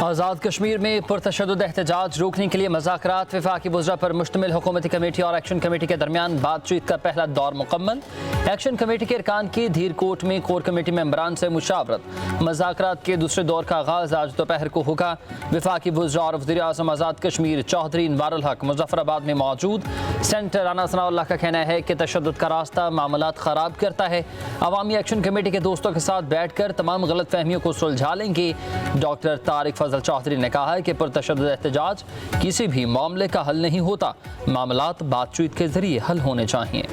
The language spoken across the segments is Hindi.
आज़ाद कश्मीर में पुरतशद्दुद एहतजाज रोकने के लिए मुज़ाकरात वफाकी बुज़रा पर मुश्तमिल हुकूमती कमेटी और एक्शन कमेटी के दरमियान बातचीत का पहला दौर मुकम्मल। एक्शन कमेटी के अरकान की धीरकोट में कोर कमेटी मेंबरान से मुशावरत। मुज़ाकरात के दूसरे दौर का आगाज़ आज दोपहर को होगा। वफाकी बुज़रा और वज़ीर आज़म आज़ाद कश्मीर चौधरी अनवारुल हक मुज़फ़्फ़राबाद में मौजूद। सेंटर राना सनाउल्लाह का कहना है कि तशद्दुद का रास्ता मामलात ख़राब करता है। अवामी एक्शन कमेटी के दोस्तों के साथ बैठ कर तमाम गलत फहमियों को सुलझा लेंगे। डॉक्टर तारिक फजल चौधरी ने कहा है कि पुरतशद्दुद एहतजाज किसी भी मामले का हल नहीं होता, मामलात बातचीत के जरिए हल होने चाहिए।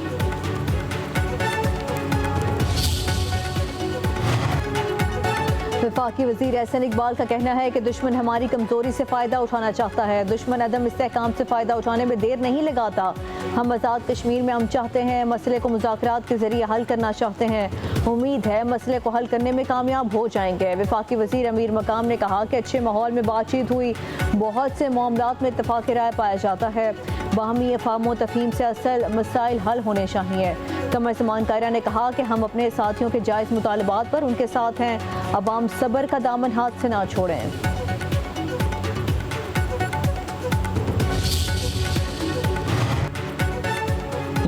वफाकी वज़ीर एहसन इकबाल का कहना है कि दुश्मन हमारी कमज़ोरी से फ़ायदा उठाना चाहता है। दुश्मन अदम इस्तेहकाम से फ़ायदा उठाने में देर नहीं लगाता। हम आज़ाद कश्मीर में हम चाहते हैं, मसले को मुज़ाकरात के ज़रिए हल करना चाहते हैं। उम्मीद है मसले को हल करने में कामयाब हो जाएंगे। वफाकी वज़ीर अमीर मकाम ने कहा कि अच्छे माहौल में बातचीत हुई, बहुत से मामलात में इत्तफ़ाक़ राय पाया जाता है। बाहमी अफ़हाम व तफ़हीम से असल मसाइल हल होने चाहिए। कमर ज़मान कायरा ने कहा कि हम अपने साथियों के जायज़ मुतालबात पर उनके साथ हैं। अवाम सब्र का दामन हाथ से ना छोड़ें।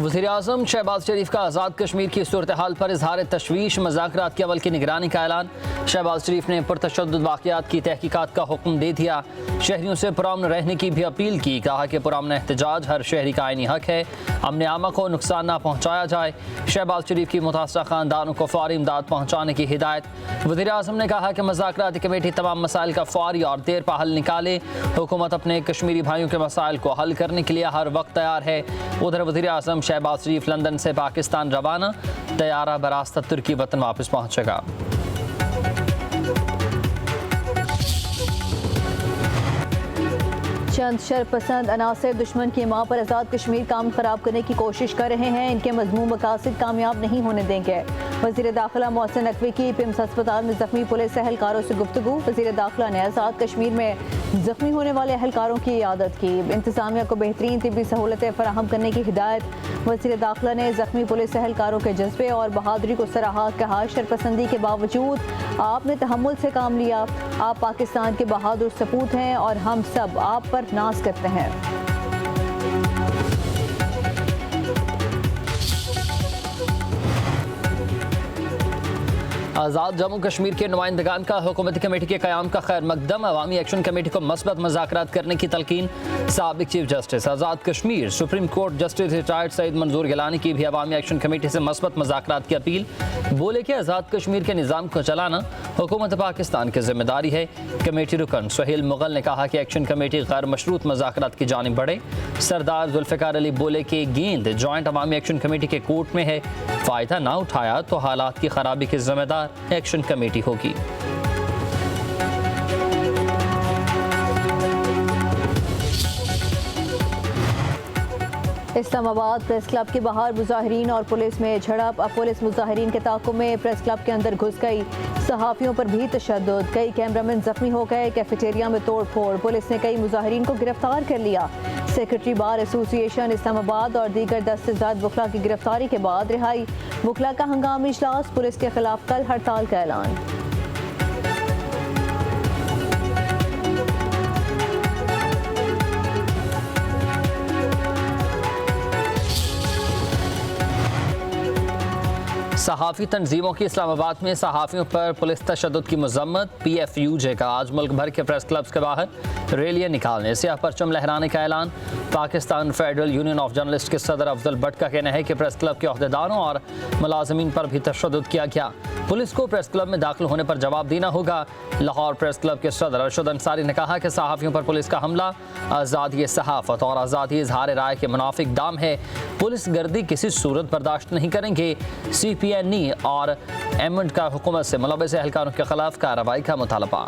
वज़ीर आज़म शहबाज शरीफ का आज़ाद कश्मीर की सूरत हाल पर इजहार तशवीश। मुज़ाकरात के अमल की निगरानी का ऐलान। शहबाज शरीफ ने पुरतशद्दुद वाक़यात की तहकीकात का हुक्म दे दिया। शहरियों से पुरअमन रहने की भी अपील की। कहा कि पुरअमन एहतजाज हर शहरी का आईनी हक है, अमन आमा को नुकसान ना पहुँचाया जाए। शहबाज शरीफ की मुतासरा ख़ानदानों को फौरी इमदाद पहुँचाने की हिदायत। वज़ीर आज़म ने कहा कि मुज़ाकराती कमेटी तमाम मसाइल का फौरी और देर पा हल निकाले। हुकूमत अपने कश्मीरी भाइयों के मसाइल को हल करने के लिए हर वक्त तैयार है। उधर वज़ीर आज़म शहबाज शरीफ लंदन से पाकिस्तान रवाना। तैयारा बरास्ता तुर्की वतन वापस पहुँचेगा। चंद शरपसंद अनासर दुश्मन की माँ पर आज़ाद कश्मीर काम खराब करने की कोशिश कर रहे हैं। इनके मज़मूम मकासद कामयाब नहीं होने देंगे। वज़ीर दाखिला मोहसिन नकवी की पिम्स अस्पताल में ज़ख्मी पुलिस एहलकारों से गुफ्तगू। वज़ीर दाखिला ने आज़ाद कश्मीर में ज़ख्मी होने वाले एहलकारों की इयादत की। इंतज़ामिया को बेहतरीन तिब्बी सहूलतें फराहम करने की हिदायत। वज़ीर दाखिला ने ज़ख्मी पुलिस एहलकारों के जज्बे और बहादुरी को सराहा। कहा शरपसंदी के बावजूद आपने तहम्मुल से काम लिया। आप पाकिस्तान के बहादुर सपूत हैं और हम सब आप पर नाज करते हैं। आज़ाद जम्मू कश्मीर के नुमाइंदगान का हुकूमती कमेटी के क़याम का खैर मकदम। अवामी एक्शन कमेटी को मस्बत मुज़ाकरात करने की तलकीन। साबिक chief justice Azad Kashmir supreme court justice retired Syed Manzoor Gilani की भी अवामी एक्शन कमेटी से मस्बत मुज़ाकरात की अपील। बोले कि आज़ाद कश्मीर के निज़ाम को चलाना हुकूमत पाकिस्तान की जिम्मेदारी है। कमेटी रुकन सुहेल मुगल ने कहा कि एक्शन कमेटी गैर मशरूत मुज़ाकरात की जानिब बढ़े। सरदार जुल्फ़िकार अली बोले कि गेंद जॉइंट अवामी एक्शन कमेटी के कोर्ट में है, फ़ायदा ना उठाया तो हालात की खराबी की जिम्मेदार एक्शन कमेटी होगी। इस्लामाबाद प्रेस क्लब के बाहर मुजाहिरीन और पुलिस में झड़प। अब पुलिस मुजाहिरीन के ताक़ुब में प्रेस क्लब के अंदर घुस गई। सहाफ़ियों पर भी तशद्दुद। कई कैमरामैन जख्मी हो गए। कैफेटेरिया में तोड़ फोड़। पुलिस ने कई मुजाहिरीन को गिरफ्तार कर लिया। सेक्रेटरी बार एसोसिएशन इस्लामाबाद और दीगर 10 से ज़ायद वकला की गिरफ्तारी के बाद रिहाई। वकला का हंगामी इजलास। पुलिस के खिलाफ कल हड़ताल का ऐलान। सहाफ़ी तंजीमों की इस्लामाबाद में सहाफ़ियों पर पुलिस तशद्दुद की मज़म्मत। PFUJ का आज मुल्क भर के प्रेस क्लब्स के बाहर रैलियाँ निकालने से परचम लहराने का ऐलान। Pakistan federal union of journalist के सदर अफजल भट्ट का कहना है कि प्रेस क्लब के अहदेदारों और मुलाजमीन पर भी तशद्दुद किया गया। पुलिस को प्रेस क्लब में दाखिल होने पर जवाब देना होगा। लाहौर प्रेस क्लब के सदर अरशद अंसारी ने कहा कि सहाफ़ियों पर पुलिस का हमला आज़ादी सहाफ़त और आज़ादी इज़हार राय के मुनाफिक दाम है। पुलिस गर्दी किसी सूरत बर्दाश्त नहीं करेंगे। CPNE और एमंड का हुकूमत से मुलव्वस एहलकारों के खिलाफ कार्रवाई का मुतालबा।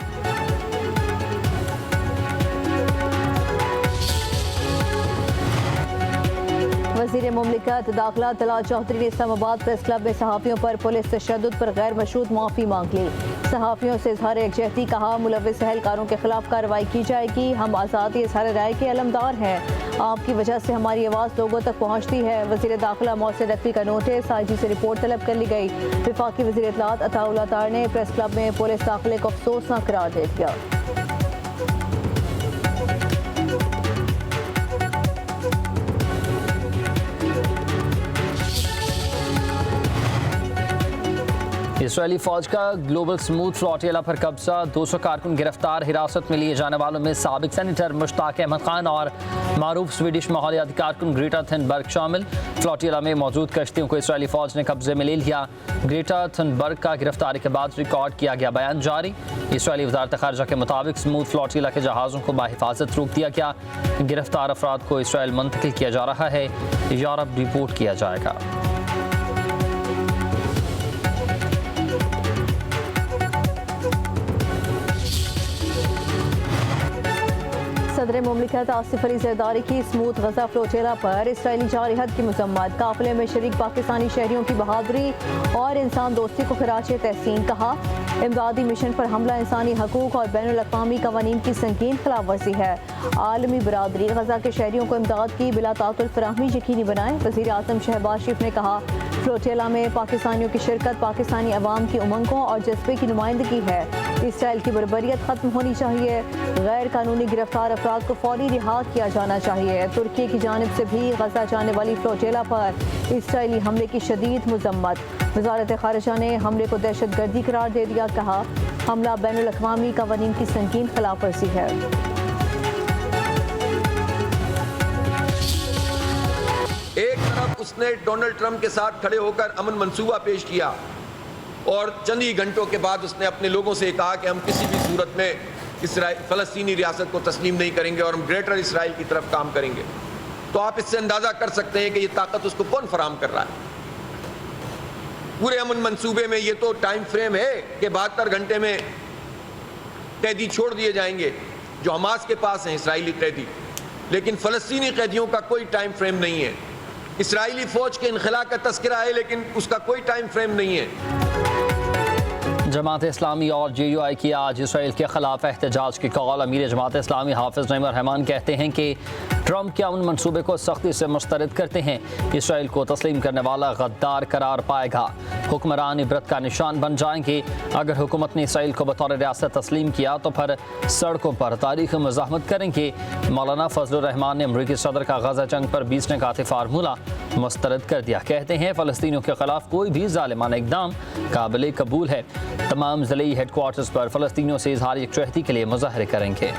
वज़ीर मुमलिकत दाखिला तलाल चौधरी ने इस्लामाबाद प्रेस क्लब में सहाफ़ियों पर पुलिस तशद्दुद पर गैर मशरूत माफ़ी मांग ली। सहाफ़ियों से इज़हार यकजहती। कहा मुलव्वस एहलकारों के खिलाफ कार्रवाई की जाएगी। हम आज़ादी इज़हार राय के अलमदार हैं। आपकी वजह से हमारी आवाज़ लोगों तक पहुँचती है। वज़ीर दाखिला मोहसिन नकवी का नोटिस। IG से रिपोर्ट तलब कर ली गई। वफाकी वज़ीर इत्तलात अताउल्लाह तार ने प्रेस क्लब में पुलिस दाखिले को अफसोसनाक करार दे दिया। इसराइली फौज का ग्लोबल स्मूथ फ्लोटिला पर कब्जा, 200 कारकुन गिरफ्तार, हिरासत में लिए जाने वालों में साबिक सेनेटर मुश्ताक अहमद खान और मारूफ स्वीडिश माहौलियाती कारकुन ग्रेटा थुनबर्ग शामिल। फ्लोटिला में मौजूद कश्तियों को इसराइली फौज ने कब्जे में ले लिया। ग्रेटा थुनबर्ग का गिरफ्तारी के बाद रिकॉर्ड किया गया बयान जारी। इसराइली वजारत खारजा के मुताबिक स्मूथ फ्लोटिला के जहाज़ों को बाहिफाजत रोक दिया गया। गिरफ्तार अफराद को इसराइल मुंतकिल किया जा रहा है, यूरोप डिपोर्ट किया जाएगा। सदर मुमलिकत आसिफ अली जरदारी की स्मूथ गजा फ्लोटिला पर इसराइली जारहत की मजम्मत। काफिले में शरीक पाकिस्तानी शहरियों की बहादुरी और इंसान दोस्ती को खराज तहसीन कहा। इमदादी मिशन पर हमला इंसानी हकूक और बैनुल अक़वामी कवानीन की संगीन खिलाफ वर्जी है। आलमी बरादरी गजा के शहरियों को इमदाद की बिला तातुल फराहमी यकीनी बनाए। वज़ीर आज़म शहबाज शरीफ ने कहा, फ्लोटिला में पाकिस्तानियों की शिरकत पाकिस्तानी अवाम की उमंगों और जज्बे की नुमाइंदगी है। इसराइल की बर्बरियत खत्म होनी चाहिए। गैर कानूनी गिरफ्तार अफराद को फौरी रिहा किया जाना चाहिए। तुर्की की जानिब से भी गजा जाने वाली फ्लोटिला पर इसराइली हमले की शदीद मजम्मत। वजारत खारजा ने हमले को दहशत गर्दी करार दे दिया। कहा, हमला बैनुल अक़वामी कवानीन की संगीन खिलाफ वर्जी है। एक तरफ उसने डोनाल्ड ट्रंप के साथ खड़े होकर अमन मंसूबा पेश किया और चंद ही घंटों के बाद उसने अपने लोगों से कहा कि हम किसी भी सूरत में फ़लस्तीनी रियासत को तस्लीम नहीं करेंगे और हम ग्रेटर इसराइल की तरफ काम करेंगे। तो आप इससे अंदाज़ा कर सकते हैं कि ये ताकत उसको कौन फराहम कर रहा है। पूरे अमन मंसूबे में ये तो टाइम फ्रेम है कि 72 घंटे में कैदी छोड़ दिए जाएंगे जो हमास के पास हैं, इसराइली कैदी, लेकिन फ़लस्तीनी कैदियों का कोई टाइम फ्रेम नहीं है। इसराइली फ़ौज के इनखला का तस्करा है लेकिन उसका कोई टाइम फ्रेम नहीं है। जमात इस्लामी और JUI की आज इसराइल के खिलाफ एहतजाज की कॉल। अमीर जमात इस्लामी हाफिज़ नईम रहमान कहते हैं कि ट्रंप के अमन मनसूबे को सख्ती से मुस्तरद करते हैं। इसराइल को तस्लीम करने वाला गद्दार करार पाएगा। हुक्मरान इबरत का निशान बन जाएंगे। अगर हुकूमत ने इसराइल को बतौर रियासत तस्लीम किया तो फिर सड़कों पर तारीख मज़ाहमत करेंगे। मौलाना फजलुर रहमान ने अमरीकी सदर का गजा जंग पर 20 ने काती फार्मूला मुस्तरद कर दिया। कहते हैं फ़लस्तीनियों के खिलाफ कोई भी ज़ालिमाना इक़दाम काबिल कबूल है। तमाम ज़िले हेडक्वार्टर्स पर फ़लस्तीनियों से इज़हार यकजहती के लिए मुज़ाहरे करेंगे।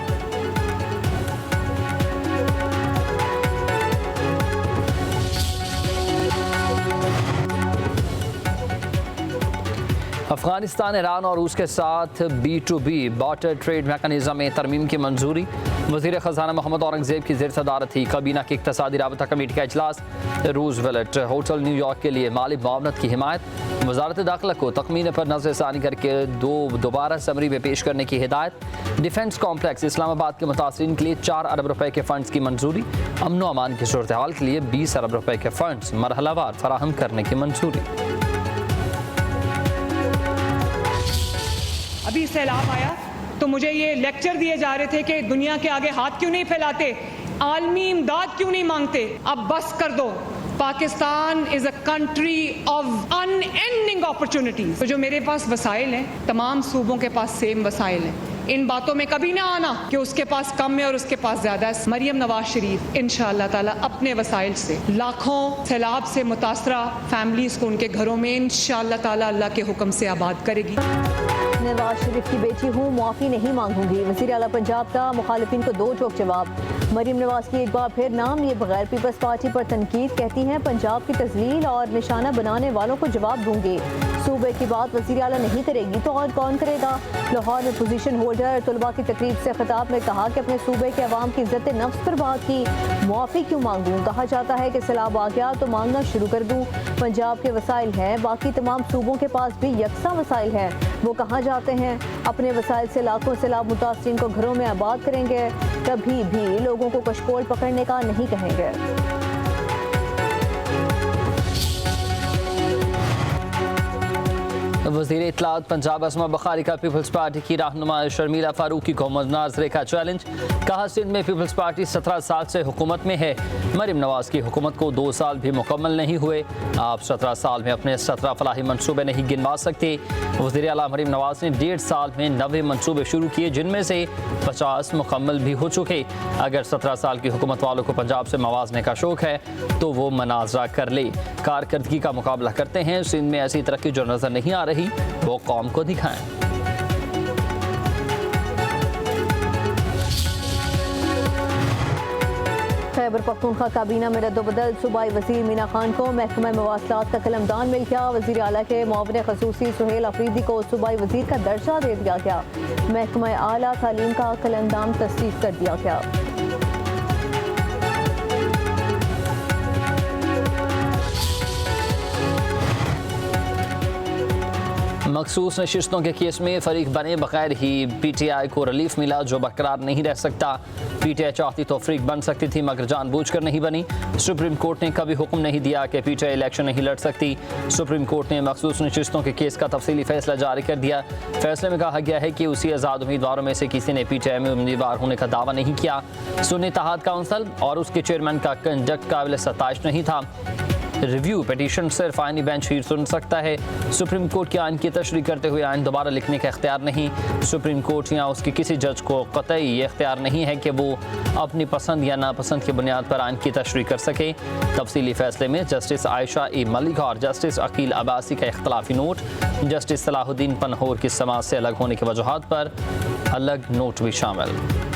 अफगानिस्तान, ईरान और रूस के साथ B2B बार्टर ट्रेड मैकेनिज़्म में तरमीम की मंजूरी। वज़ीर ख़जाना मोहम्मद औरंगज़ेब की ज़ेर सदारत ही काबीना की इक़्तिसादी राबता कमेटी का इजलास। रूज़वेल्ट होटल न्यूयॉर्क के लिए माली मुआवनत की हिमायत। वज़ारत दाखिला को तख़मीने पर नज़रसानी करके दोबारा समरी में पेश करने की हिदायत। डिफेंस कॉम्प्लेक्स इस्लामाबाद के मुतासरीन के लिए 4 अरब रुपए के फ़ंड्स की मंजूरी। अमन व अमान की सूरत हाल के लिए 20 अरब रुपए के फ़ंड्स मरहलावार फराहम करने की मंजूरी। अभी सैलाब आया तो मुझे ये लेक्चर दिए जा रहे थे कि दुनिया के आगे हाथ क्यों नहीं फैलाते, आलमी इमदाद क्यों नहीं मांगते। अब बस कर दो। Pakistan is a country of unending opportunities. तो जो मेरे पास वसाइल हैं, तमाम सूबों के पास सेम वसाइल हैं। इन बातों में कभी ना आना कि उसके पास कम है और उसके पास ज़्यादा है। मरियम नवाज शरीफ इंशाअल्लाह ताला अपने वसाइल से लाखों सैलाब से मुतासरा फैमिलीज़ को उनके घरों में इंशाअल्लाह ताला अल्लाह के हुक्म से आबाद करेगी। नवाज शरीफ की बेटी हूँ, माफ़ी नहीं मांगूंगी। वज़ीर आला पंजाब का मुखालिफिन को 2 टोक जवाब। मरियम नवाज की एक बार फिर नाम लिए बगैर पीपल्स पार्टी पर तनकीद। कहती हैं पंजाब की तज़लील और निशाना बनाने वालों को जवाब दूंगी। सूबे की बात वज़ीर आला नहीं करेगी तो और कौन करेगा। लाहौर में पोजीशन होल्डर तलबा की तकरीब से खिताब में कहा कि अपने सूबे के अवाम की इज्जत नफ्स पर बात की। माफ़ी क्यों मांगूँ। कहा जाता है कि सैलाब आ गया तो मांगना शुरू कर दूँ। पंजाब के वसाइल हैं, बाकी तमाम सूबों के पास भी यकसा वसाइल हैं। वो कहाँ जाते हैं। अपने वसाइल से लाखों सैलाब मुतासरीन को घरों में आबाद करेंगे। कभी भी लोगों को कशकोल पकड़ने का नहीं कहेंगे। वज़ीर इत्तलात पंजाब असमा बुखारी का पीपल्स पार्टी की रहनुमा शर्मिला फारूकी को मुनाज़रे का चैलेंज। कहा, सिंध में पीपल्स पार्टी 17 साल से हुकूमत में है। मरियम नवाज की हुकूमत को 2 साल भी मुकम्मल नहीं हुए। आप 17 साल में अपने 17 फलाही मनसूबे नहीं गिनवा सकते। वज़ीर आला मरियम नवाज ने 1.5 साल में 90 मनसूबे शुरू किए, जिनमें से 50 मुकम्मल भी हो चुके। अगर 17 साल की हुकूमत वालों को पंजाब से मवाजने का शौक है तो वो मुनाज़रा कर ले। कारकर्दगी का मुकाबला करते हैं। सिंध में ऐसी तरक्की जो नज़र नहीं आ रही रही वो कौम को दिखाएं। खैबर पख्तूनख्वा काबीना में रद्दोबदल, सूबाई वजीर मीना खान को महकमा मवासलात का कलमदान मिल गया। वजीर आला के मुआविन खसूसी सुहेल अफरीदी को सूबाई वजीर का दर्जा दे दिया गया। महकमा आला तालीम का कलमदान तस्दीक कर दिया गया। मखसूस नशिस्तों के केस में फरीक बने बगैर ही PTI को रिलीफ मिला, जो बरकरार नहीं रह सकता। PTI चाहती तो फरीक बन सकती थी मगर जानबूझकर नहीं बनी। सुप्रीम कोर्ट ने कभी हुक्म नहीं दिया कि PTI इलेक्शन नहीं लड़ सकती। सुप्रीम कोर्ट ने मखसूस नशिस्तों के केस का तफसीली फैसला जारी कर दिया। फैसले में कहा गया है कि उसी आज़ाद उम्मीदवारों में से किसी ने PTI में उम्मीदवार होने का दावा नहीं किया। सुन्नी इत्तेहाद काउंसिल और उसके चेयरमैन का कंडक्ट काबिल सताइश नहीं था। रिव्यू पिटीशन सिर्फ आईनी बेंच ही सुन सकता है। सुप्रीम कोर्ट के आइन की तशरीह करते हुए आइन दोबारा लिखने का इख्तियार नहीं। सुप्रीम कोर्ट या उसके किसी जज को कतई ये इख्तियार नहीं है कि वो अपनी पसंद या नापसंद की बुनियाद पर आइन की तशरीह कर सके। तफसीली फैसले में जस्टिस आयशा ए मलिक और जस्टिस अकील अब्बासी का इख्तलाफी नोट, जस्टिस सलाहुद्दीन पनहोर की समाज से अलग होने की वजूहात पर अलग नोट भी शामिल।